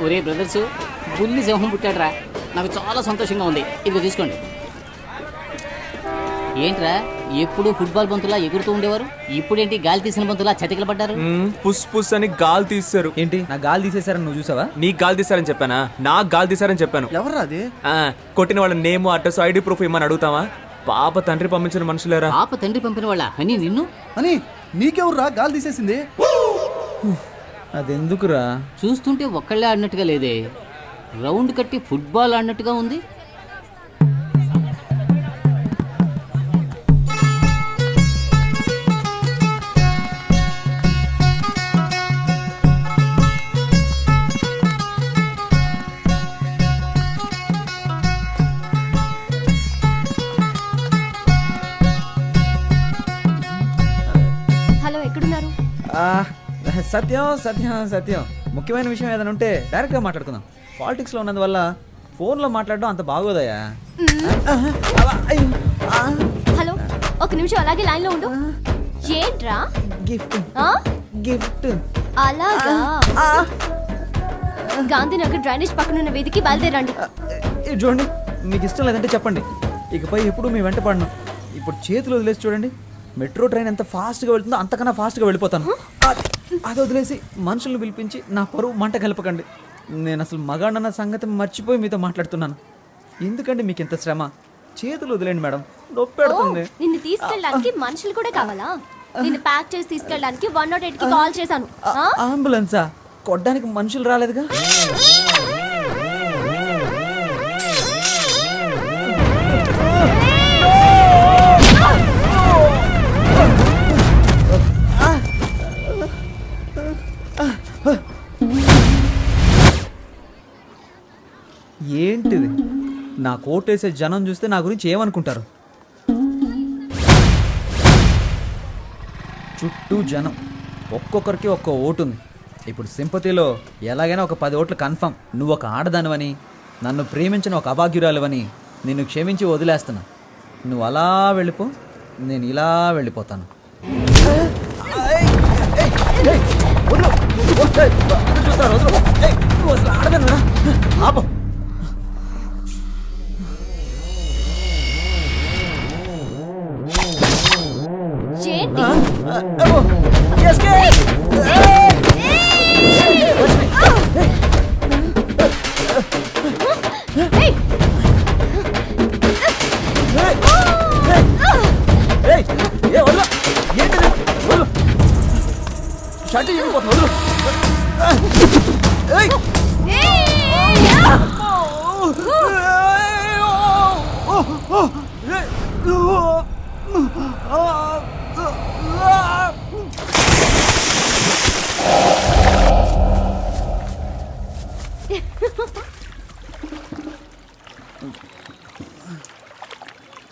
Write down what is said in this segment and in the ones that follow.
ఒరే బ్రదర్స్, బుల్లి సింహం పుట్టాడ్రా. నాకు చాలా సంతోషంగా ఉంది. ఇదిగో తీసుకోండి. ఏంట్రా ఎప్పుడు ఫుట్బాల్ బంతులా ఎగురుతూ ఉండేవారు, ఇప్పుడేంటి గాలి తీసిన బంతులా చతికిల పడ్డారు? పుస్ పుస్ అని గాలి తీశారు. ఏంటి నా గాలి తీసేశారని నువ్వు చూసావా? నీకు గాలి తీశారని చెప్పానా? నాకు గాలి తీశారని చెప్పాను. ఎవరు అది? కొట్టిన వాళ్ళ నేమ్, అడ్రస్, ఐడి ప్రూఫ్ ఇమ్మని అడుగుతావా? పాప తండ్రి పంపించిన మనుషులేరా. పాప తండ్రి పంపిన వాళ్ళ అని నిన్ను అని నీకెవర్రా గాలి తీసేసింది? అదెందుకురా? చూస్తుంటే ఒక్కళ్ళే ఆడినట్టుగా లేదే, రౌండ్ కట్టి ఫుట్బాల్ ఆడినట్టుగా ఉంది. హలో, ఎక్కడున్నారు? సత్యం సత్యం సత్యం, ముఖ్యమైన విషయం ఏదైనా ఉంటే డైరెక్ట్గా మాట్లాడుకుందాం. పాలిటిక్స్లో ఉన్నందువల్ల ఫోన్లో మాట్లాడడం అంత బాగోదయా. హలో, ఒక నిమిషం అలాగే లైన్లో ఉండు. ఏంట్రా? గిఫ్ట్ ఆ? గిఫ్ట్. అలాగా. గాంధీనగర్ డ్రైనేజ్ పక్కనున్న వీధికి బయలుదేరండి. ఇది చూడండి, మీకు ఇష్టం లేదంటే చెప్పండి, ఇకపై ఎప్పుడు మీ వెంట పడను. ఇప్పుడు చేతులు వదిలేసి చూడండి, మెట్రో ట్రైన్ ఎంత ఫాస్ట్గా వెళ్తుందో అంతకన్నా ఫాస్ట్గా వెళ్ళిపోతాను. అది వదిలేసి మనుషులను పిలిపించి నా పరువు మంట కలపకండి. నేను అసలు మగాడన్న సంగతి మర్చిపోయి మీతో మాట్లాడుతున్నాను. ఎందుకంటే మీకు ఇంత శ్రమ. చేతులు వదిలేండి మేడం, నొప్పి పెడుతుంది. నిన్ను తీసుకెళ్ళడానికి మనుషులు కూడా కావాలా? నిన్ను ప్యాక్ చేసి తీసుకెళ్ళడానికి 108 కి కాల్ చేశాను. అంబులెన్సా? కొట్టడానికి మనుషులు రాలేదుగా. ఏంటిది? నా కోటేసే జనం చూస్తే నా గురించి ఏమనుకుంటారు? చుట్టూ జనం, ఒక్కొక్కరికి ఒక్కో ఓటు ఉంది. ఇప్పుడు సింపతిలో ఎలాగైనా ఒక 10 ఓట్లు కన్ఫర్మ్. నువ్వు ఒక ఆడదానివని, నన్ను ప్రేమించిన ఒక అభాగ్యురాలువని నిన్ను క్షమించి వదిలేస్తున్నా. నువ్వు అలా వెళ్ళిపో, నేను ఇలా వెళ్ళిపోతాను.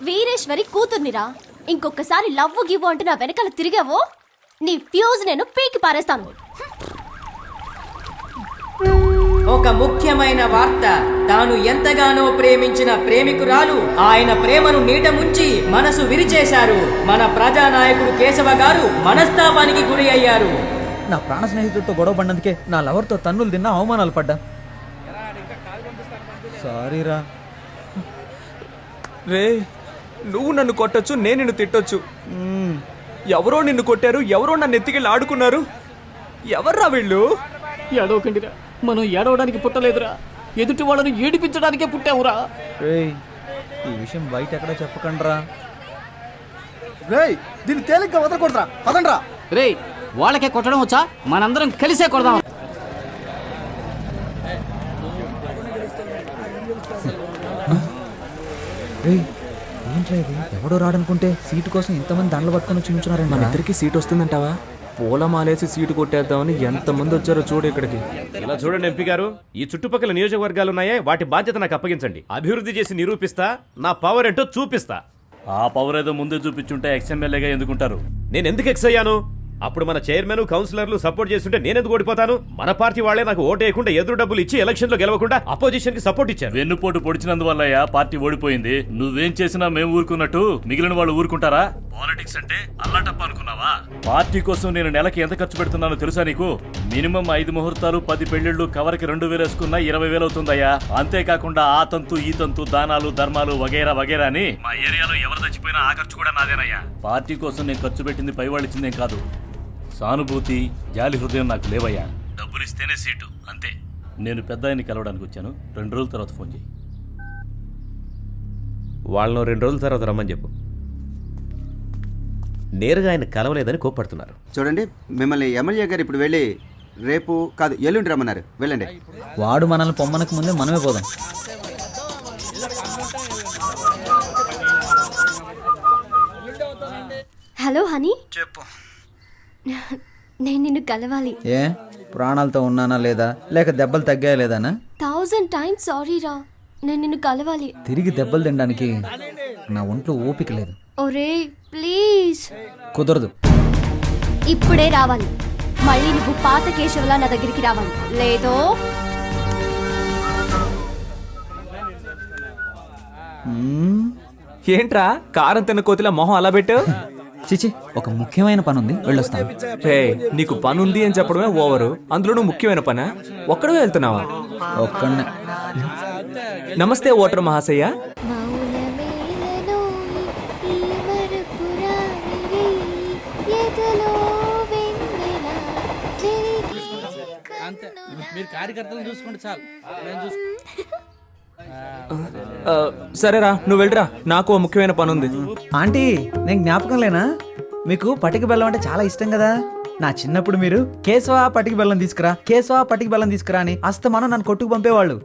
వీరేశ్వరి కూతుర్నిరా. ఇంకొకసారి లవ్వు గివ్వు అంటే నా వెనకాల తిరిగావో నీ ఫ్యూజ్ నేను పీకి పారేస్తాను. ఒక ముఖ్యమైన వార్త. తాను ఎంతగానో ప్రేమించిన ప్రేమికురాలు ఆయన ప్రేమను నీట ముంచి మనసు విరిచేశారు. మన ప్రజానాయకుడు కేశవ గారు మనస్తాపానికి గురి అయ్యారు. నా ప్రాణ స్నేహితుడితో గొడవ పడినందుకే నా లవర్తో తన్నులు తిన్నా, అవమానాలు పడ్డా. సారీరా. రే, నువ్వు నన్ను కొట్టొచ్చు, నేను నిన్ను తిట్టొచ్చు. ఎవరో నిన్ను కొట్టారు, ఎవరో నన్ను ఎత్తికెళ్ళి ఆడుకున్నారు. ఎవర్రా వీళ్ళు? ఏడవకండిరా, మనం ఏడవడానికి పుట్టలేదురా, ఎదుటి వాళ్ళను ఏడిపించడానికే పుట్టావురా. ఈ విషయం బయట ఎక్కడ చెప్పకండ్రా. రేయ్, దీన్ని తేలిగ్గా వదలకూడదురా, పదండ్రా. రే, వాళ్ళకే కొట్టడం వచ్చా? మనందరం కలిసే కొడదాం. ఏంట్రా ఇది? ఎవడో రాడనుకుంటే సీటు కోసం ఇంతమంది దండలు పట్టుకొని వచ్చి నుంచున్నారండి. మన ఇద్దరికి సీట్ వస్తుందంటావా? పూలమాలేసి సీటు కొట్టేద్దామని ఎంతమంది వచ్చారో చూడు ఇక్కడికి. ఇలా చూడండి ఎంపీ గారు, ఈ చుట్టుపక్కల నియోజకవర్గాలు ఉన్నాయే, వాటి బాధ్యత నాకు అప్పగించండి. అభివృద్ధి చేసి నిరూపిస్తా, నా పవర్ ఏంటో చూపిస్తా. ఆ పవర్ ఏదో ముందే చూపించుంటే ఎక్స్ఎమ్మెల్యేగా ఎందుకుంటారు? నేను ఎందుకు ఎక్స్ అయ్యాను? అప్పుడు మన చైర్మన్, కౌన్సిలర్లు సపోర్ట్ చేస్తుంటే నేనెందుకు ఓడిపోతాను? మన పార్టీ వాళ్లే నాకు ఓటు వేయకుండా ఎదురు డబ్బులు ఇచ్చి ఎలక్షన్ లో గెలవకుండా అపోజిషన్ కి సపోర్ట్ ఇచ్చారు. వెన్నుపోటు పొడిచినందువల్ల పార్టీ ఓడిపోయింది. నువ్వేం చేసినా మేము ఊరుకున్నట్టు మిగిలిన వాళ్ళు ఊరుకుంటారా? పాలిటిక్స్ అంటే అల్లాటప్ప అనుకున్నావా? పార్టీ కోసం నేను నెలకి ఎంత ఖర్చు పెడుతున్నానో తెలుసా నీకు? మినిమం 5 ముహూర్తాలు 10 పెళ్లిళ్ళు కవర్కి 2000 వేసుకున్నా 20,000 అవుతుందయ్యా. అంతేకాకుండా ఆ తంతు ఈ తంతు దానాలు ధర్మాలు వగైరా వగైరా అని మా ఏరియాలో ఎవరు చచ్చిపోయినా ఆ ఖర్చు కూడా నాదేనయ్యా. పార్టీ కోసం నేను ఖర్చు పెట్టింది పైవాళ్ళు ఇచ్చిందేం కాదు. సానుభూతి జాలి హృదయం నాకు లేవయ్యా. డబ్బులు ఇస్తేనే సీటు అంతే. నేను పెద్ద ఆయన్ని కలవడానికి వచ్చాను. 2 రోజుల తర్వాత ఫోన్ చేయి. వాళ్ళను 2 రోజుల తర్వాత రమ్మని చెప్పు. నేరుగా ఆయన కలవలేదని కోప్పడుతున్నారు. చూడండి, మిమ్మల్ని ఎమ్మెల్యే గారు ఇప్పుడు వెళ్ళి రేపు కాదు ఎల్లుండి రమ్మన్నారు. వెళ్ళండి. వాడు మనల్ని పొమ్మనకు ముందే మనమే పోదాం. హలో హనీ, చెప్పు. నేను నిన్ను కలవాలి. ఏ ప్రాణాలతో ఉన్నానా లేదా, లేక దెబ్బలు తగ్గాయా లేదానా? 1000 times సారీ రా. నేను నిన్ను కలవాలి. తిరిగి దెబ్బలు తినడానికి నా ఒంట్లో ఓపిక లేదు. ఒరే ప్లీజ్. కుదరదు. ఇప్పుడే రావాలి. మళ్ళీ నువ్వు పాత కేశవలా నా దగ్గరికి రావాలి. లేదో ఏంట్రా కారం తిన్న కోతిలా మొహం అలా పెట్టు? చిచి, ఒక ముఖ్యమైన పని ఉంది, వెళ్ళొస్తాను. రే, నీకు పని ఉంది అని చెప్పడమే ఓవరు, అందులోనూ ముఖ్యమైన పనా? ఒక్కడే వెళ్తున్నావా? ఒక్కడనే. నమస్తే ఓటర్ మహాశయ్య. సరేరా, నువ్వు వెళ్ళరా, నాకు ఓ ముఖ్యమైన పని ఉంది. ఆంటీ, నేను జ్ఞాపకం లేనా? మీకు పటిక బెల్లం అంటే చాలా ఇష్టం కదా. నా చిన్నప్పుడు మీరు కేశవ పటిక బెల్లం తీసుకురా, కేశవ పటిక బెల్లం తీసుకురా అని అస్తమానం నన్ను కొట్టుకు పంపేవాళ్ళు.